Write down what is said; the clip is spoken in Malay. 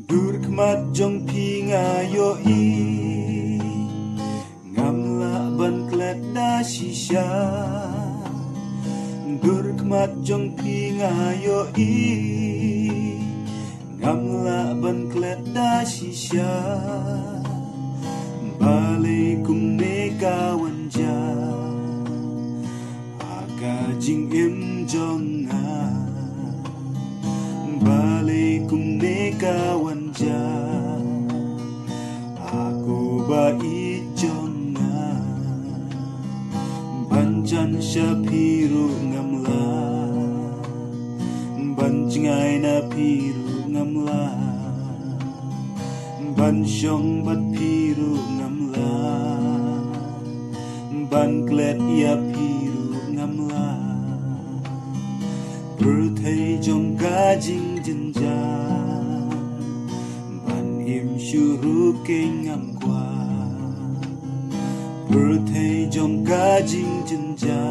Dur khmat jong pi ngayo I ngamla ban klet da shisha. Dur khmat jong pi ngayo I ngamla ban klet da shisha. Bale kum ne kawan ja aga jing im jong nga. Bale kum ne kawan ja aku ba I jong nga. Banjan shapiru ngamla banjngai na piru ngamla. Ban shong bat piru ngamla ban klet ya piru ngamla. Berthei jong gajing jenja ban im shuru ke ngam kwa. Berthei jong gajing jenja